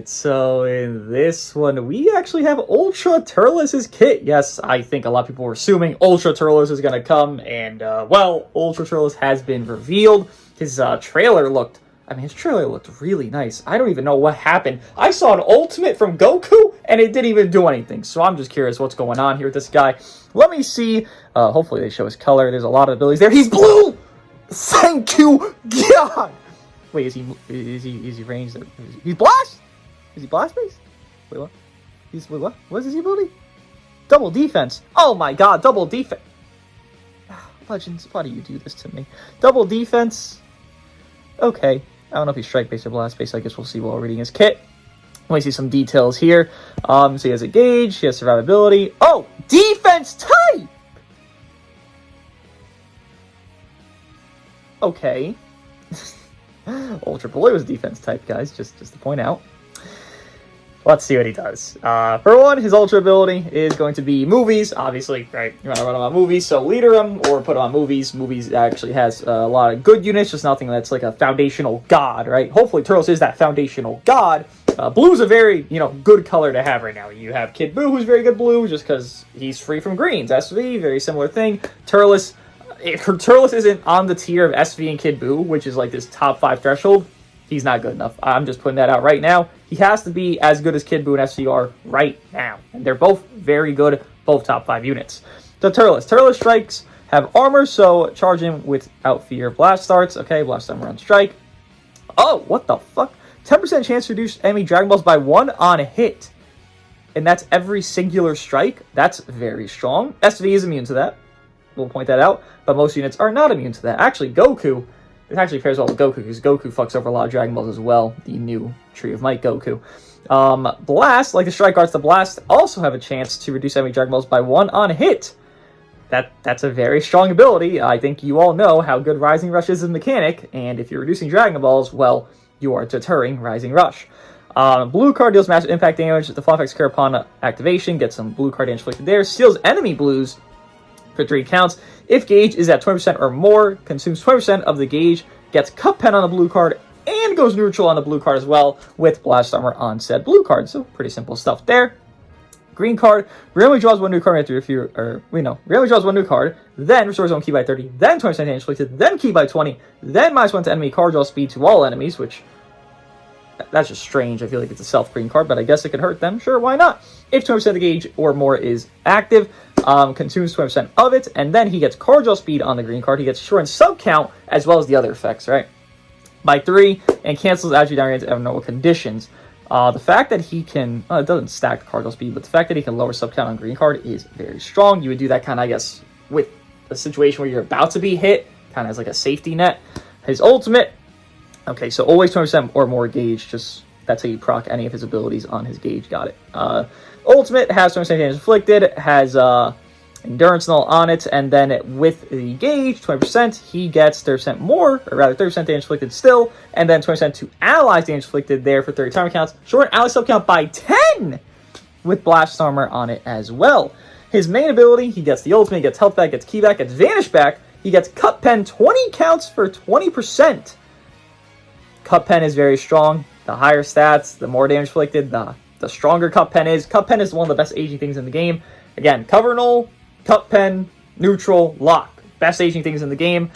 so in this one, we actually have Ultra Turles' kit. Yes, I think a lot of people were assuming Ultra Turles is going to come, and, well, Ultra Turles has been revealed. His trailer looked really nice. I don't even know what happened. I saw an ultimate from Goku, and it didn't even do anything, so I'm just curious what's going on here with this guy. Let me see. Hopefully they show his color. There's a lot of abilities there. He's blue! Thank you, God! Wait, is he ranged? He's blast? Is he blast based? Wait, what? Wait, what? What is his ability? Double defense. Oh my God, double defense. Legends, why do you do this to me? Double defense. Okay. I don't know if he's strike based or blast based. I guess we'll see while reading his kit. Let me see some details here. So he has a gauge. He has survivability. Oh, defense type. Okay. Ultra Boy was defense type, guys, just to point out. Let's see what he does. For one, his Ultra ability is going to be movies, obviously, right? You want to run him on movies, so leader him or put him on movies. Movies actually has a lot of good units, just nothing that's like a foundational god, right? Hopefully Turles is that foundational god. Blue's a very, good color to have right now. You have Kid Buu, who's very good blue, just because he's free from greens. SV, very similar thing. Turles isn't on the tier of SV and Kid Buu, which is like this top 5 threshold. He's not good enough. I'm just putting that out right now. He has to be as good as Kid Buu and SV are right now. And they're both very good, both top 5 units. So Turles strikes have armor, so charge him without fear. Blast starts. Okay, blast armor on strike. Oh, what the fuck? 10% chance to reduce enemy Dragon Balls by 1 on a hit. And that's every singular strike. That's very strong. SV is immune to that. We'll point that out. But most units are not immune to that. Actually, Goku, it actually pairs well with Goku, because Goku fucks over a lot of Dragon Balls as well. The new Tree of Might Goku. Blast, like the Strike Arts, the Blast also have a chance to reduce enemy Dragon Balls by 1 on hit. That's a very strong ability. I think you all know how good Rising Rush is as a mechanic, and if you're reducing Dragon Balls, well, you are deterring Rising Rush. Blue card deals massive impact damage. The fall effects occur upon activation. Get some blue card damage inflicted there. Steals enemy blues for 3 counts. If gauge is at 20% or more, consumes 20% of the gauge, gets Cup Pen on the blue card, and goes neutral on the blue card as well, with Blast Armor on said blue card. So pretty simple stuff there. Green card, randomly draws 1 new card after randomly draws 1 new card, then restores own key by 30, then 20% damage inflicted, then key by 20, then -1 to enemy card draw speed to all enemies, which that's just strange. I feel like it's a self-green card, but I guess it could hurt them. Sure, why not? If 20% of the gauge or more is active, consumes 20% of it, and then he gets card draw speed on the green card. He gets short and sub count, as well as the other effects, right? By 3, and cancels attribute downgrades at abnormal conditions. The fact that he can, it doesn't stack the card draw speed, but the fact that he can lower sub count on green card is very strong. You would do that kind of, I guess, with a situation where you're about to be hit, kind of as like a safety net. His ultimate, okay, so always 20% or more gauge, just that's how you proc any of his abilities on his gauge, got it. Ultimate has 20% damage inflicted, has endurance null on it, and then with the gauge, 20%, he gets 30% more, or rather 30% damage inflicted still, and then 20% to allies damage inflicted there for 30 timer counts. Short ally sub count by 10 with Blast Armor on it as well. His main ability, he gets the ultimate, he gets health back, gets ki back, gets vanish back, he gets Cup Pen 20 counts for 20%. Cup Pen is very strong. The higher stats, the more damage inflicted, the stronger Cup Pen is. Cup Pen is one of the best aging things in the game. Again, cover null, Cup Pen, neutral, lock. Best aging things in the game.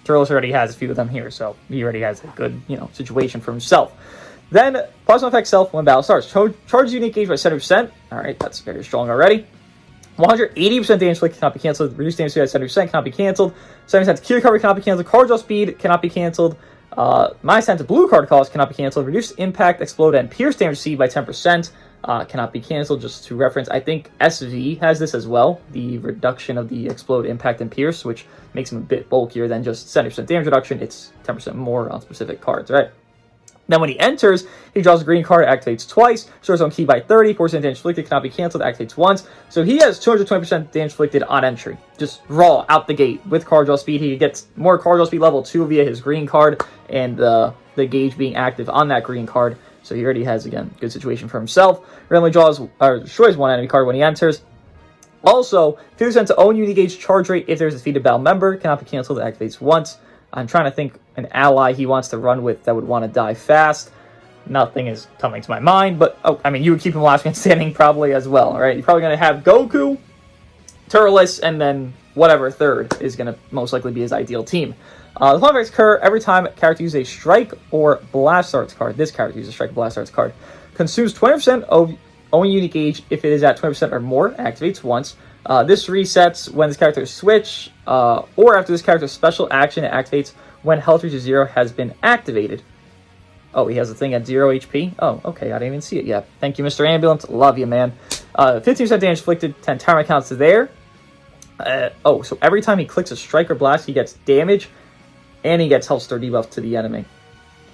Turles already has a few of them here, so he already has a good, situation for himself. Then, Plasma Effect Self when battle starts. Charges unique gauge by 70%. Alright, that's very strong already. 180% damage inflicted cannot be cancelled. Reduced damage by 70% cannot be cancelled. 70% key recovery cannot be cancelled. Card draw speed cannot be cancelled. -10 blue card cost cannot be cancelled. Reduced impact, explode, and pierce damage received by 10% cannot be cancelled. Just to reference, I think SV has this as well. The reduction of the explode, impact, and pierce, which makes him a bit bulkier than just 70% damage reduction. It's 10% more on specific cards, right? Then when he enters, he draws a green card, activates twice, stores on key by 30, 4% damage inflicted, cannot be cancelled, activates once. So he has 220% damage inflicted on entry. Just raw, out the gate, with card draw speed. He gets more card draw speed level 2 via his green card, and the gauge being active on that green card. So he already has, again, good situation for himself. Randomly draws, or destroys 1 enemy card when he enters. Also, 50% to own unit gauge charge rate if there's a defeated battle member, cannot be cancelled, activates once. I'm trying to think an ally he wants to run with that would want to die fast. Nothing is coming to my mind, but I mean, you would keep him last man standing probably as well, right? You're probably going to have Goku, Turles, and then whatever third is going to most likely be his ideal team. The fun effects occur every time a character uses a Strike or Blast Arts card. This character uses a Strike or Blast Arts card. Consumes 20% of own unit gauge if it is at 20% or more. Activates once. This resets when this character's switch, or after this character's special action, it activates when health reaches 0 has been activated. Oh, he has a thing at 0 HP? Oh, okay, I didn't even see it yet. Thank you, Mr. Ambulance. Love you, man. 15% damage inflicted, 10 timer counts there. So every time he clicks a Strike or Blast, he gets damage, and he gets health stir debuff to the enemy.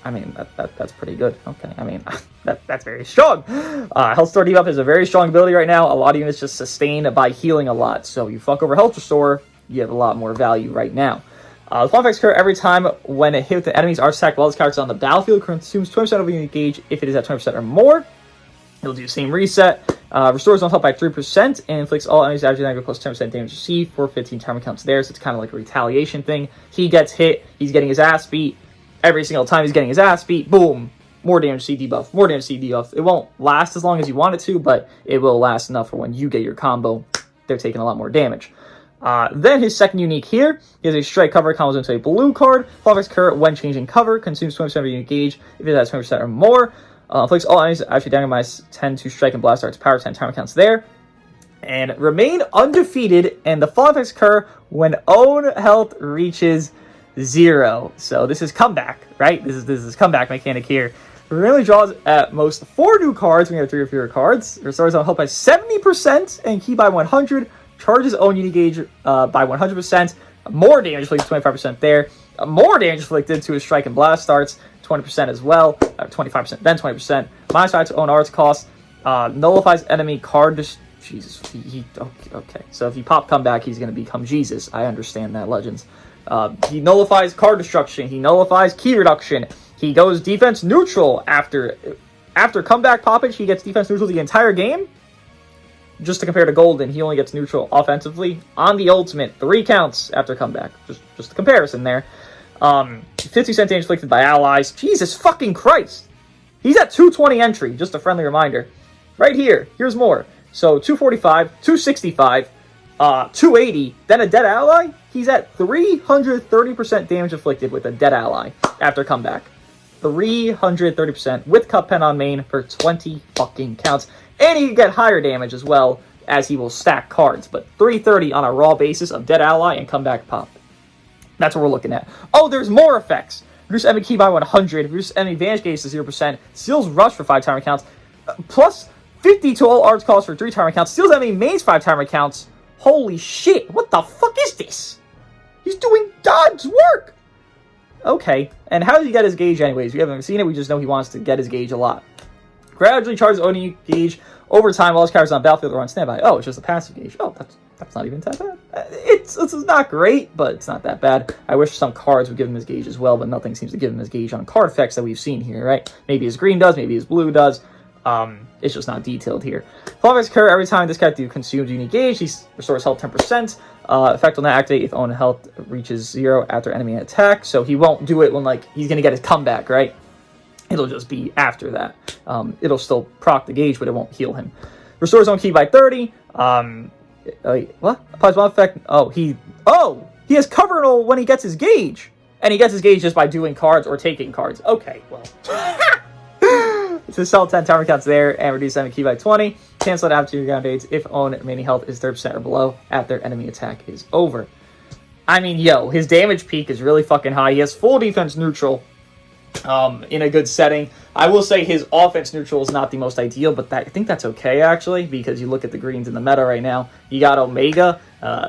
I mean, that's pretty good. Okay, I mean, that's very strong. Health Restore debuff is a very strong ability right now. A lot of units just sustain by healing a lot. So you fuck over Health Restore, you have a lot more value right now. The fun effects occur every time when it hits the enemy's arch attack while this character is on the battlefield. Consumes 20% of unit gauge if it is at 20% or more. It'll do the same reset. Restores on health by 3% and inflicts all enemies after negative plus 10% damage received for 15 timer counts there. So it's kind of like a retaliation thing. He gets hit, he's getting his ass beat. Every single time he's getting his ass beat, boom, more damage C debuff, more damage C debuff. It won't last as long as you want it to, but it will last enough for when you get your combo. They're taking a lot more damage. Then his second unique here, he has a Strike cover, combos into a blue card. Fun effects occur when changing cover, consumes 20% of your unit gauge if it has 20% or more. Inflicts all enemies actually down by 10 to Strike and Blast Arts power, 10 timer counts there. And remain undefeated, and the fun effects occur when own health reaches 0. So this is comeback, right? This is comeback mechanic here. Randomly draws at most 4 new cards when you have 3 or fewer cards. Restores on health by 70% and key by 100. Charges own unit gauge by 100%. More damage inflicted, 25% there. More damage inflicted to his Strike and Blast starts, 20% as well. 25%, then 20%. Minus 5 to own arts cost. Nullifies enemy card. Jesus. Okay. So if you pop comeback, he's going to become Jesus. I understand that, Legends. He nullifies card destruction. He nullifies key reduction. He goes defense neutral after comeback poppage. He gets defense neutral the entire game. Just to compare to Golden, he only gets neutral offensively on the ultimate 3 counts after comeback. Just a comparison there. 50% damage inflicted by allies. Jesus fucking Christ! He's at 220 entry. Just a friendly reminder. Right here. Here's more. So 245, 265. 280, then a dead ally, he's at 330% damage inflicted with a dead ally after comeback. 330% with Cup Pen on main for 20 fucking counts. And he can get higher damage as well, as he will stack cards. But 330 on a raw basis of dead ally and comeback pop. That's what we're looking at. Oh, there's more effects. Reduce enemy key by 100, reduce enemy advantage gauge to 0%, steals rush for 5 timer counts, plus 50 to all arts costs for 3 timer counts, steals enemy mains 5 timer counts. Holy shit, what the fuck is this? He's doing God's work! Okay, and how does he get his gauge anyways? We haven't seen it, we just know he wants to get his gauge a lot. Gradually charges own gauge over time while his characters on the battlefield or on standby. Oh, it's just a passive gauge. Oh, that's not even that bad. It's not great, but it's not that bad. I wish some cards would give him his gauge as well, but nothing seems to give him his gauge on card effects that we've seen here, right? Maybe his green does, maybe his blue does. It's just not detailed here. Fun effects occur every time this character consumes unit gauge. He restores health 10%. Effect will not activate if own health reaches 0 after enemy attack. So he won't do it when he's gonna get his comeback, right? It'll just be after that. It'll still proc the gauge, but it won't heal him. Restores own key by 30. What? Applies one effect. He has cover all when he gets his gauge, and he gets his gauge just by doing cards or taking cards. Okay, well. To sell 10 timer counts there and reduce enemy key by 20. Cancel it after your ground aids if own remaining health is 30% or below after enemy attack is over. I mean, his damage peak is really fucking high. He has full defense neutral in a good setting. I will say his offense neutral is not the most ideal, but I think that's okay, actually, because you look at the greens in the meta right now. You got Omega,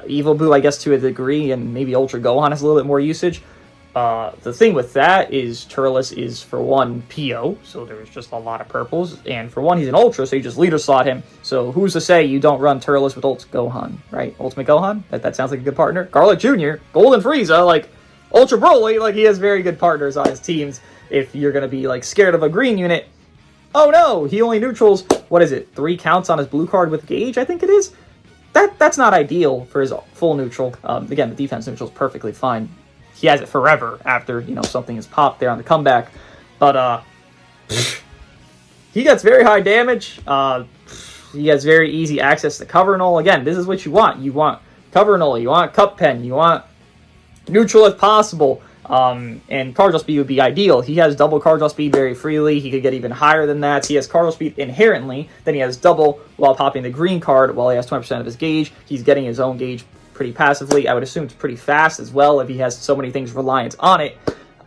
Evil Boo, I guess, to a degree, and maybe Ultra Gohan has a little bit more usage. The thing with that is Turles is, for one, PO, so there's just a lot of purples, and for one, he's an Ultra, so you just leader slot him, so who's to say you don't run Turles with Ult Gohan, right? Ultimate Gohan? That sounds like a good partner. Garlic Jr., Golden Frieza, Ultra Broly, he has very good partners on his teams if you're gonna be, scared of a green unit. Oh no, he only neutrals, 3 counts on his blue card with gauge, I think it is? That's not ideal for his full neutral. Again, the defense neutral is perfectly fine. He has it forever after, something is popped there on the comeback. But, he gets very high damage. He has very easy access to cover null. Again, this is what you want. You want cover null. You want cup pen. You want neutral if possible. And card draw speed would be ideal. He has double card draw speed very freely. He could get even higher than that. He has card draw speed inherently. Then he has double while popping the green card while he has 20% of his gauge. He's getting his own gauge pretty passively. I would assume it's pretty fast as well if he has so many things reliant on it.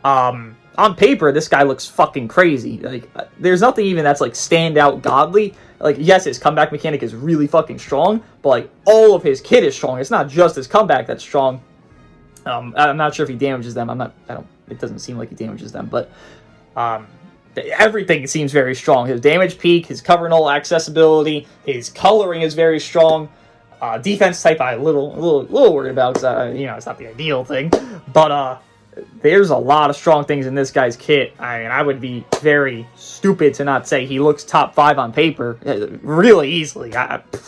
On paper, this guy looks fucking crazy. Like, there's nothing even that's like standout godly. Like, yes, his comeback mechanic is really fucking strong, but like all of his kit is strong. It's not just his comeback that's strong. I'm not sure if he damages them. It doesn't seem like he damages them, but everything seems very strong. His damage peak, his cover null accessibility, his coloring is very strong. Defense type, I'm a little worried about because it's not the ideal thing, but there's a lot of strong things in this guy's kit. I mean, I would be very stupid to not say he looks top 5 on paper really easily.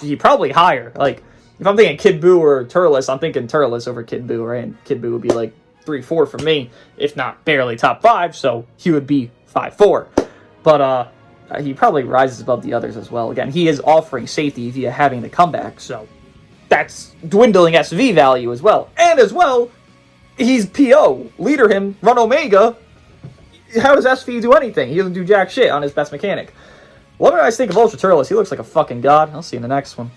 He probably higher. Like, if I'm thinking Kid Buu or Turles, I'm thinking Turles over Kid Buu, right? And Kid Buu would be like 3-4 for me, if not barely top 5, so he would be 5-4. But he probably rises above the others as well. Again, he is offering safety via having the comeback, so that's dwindling SV value as well. And as well, he's PO. Leader him, run Omega. How does SV do anything? He doesn't do jack shit on his best mechanic. What do I guys think of Ultra Turles? He looks like a fucking god. I'll see you in the next one.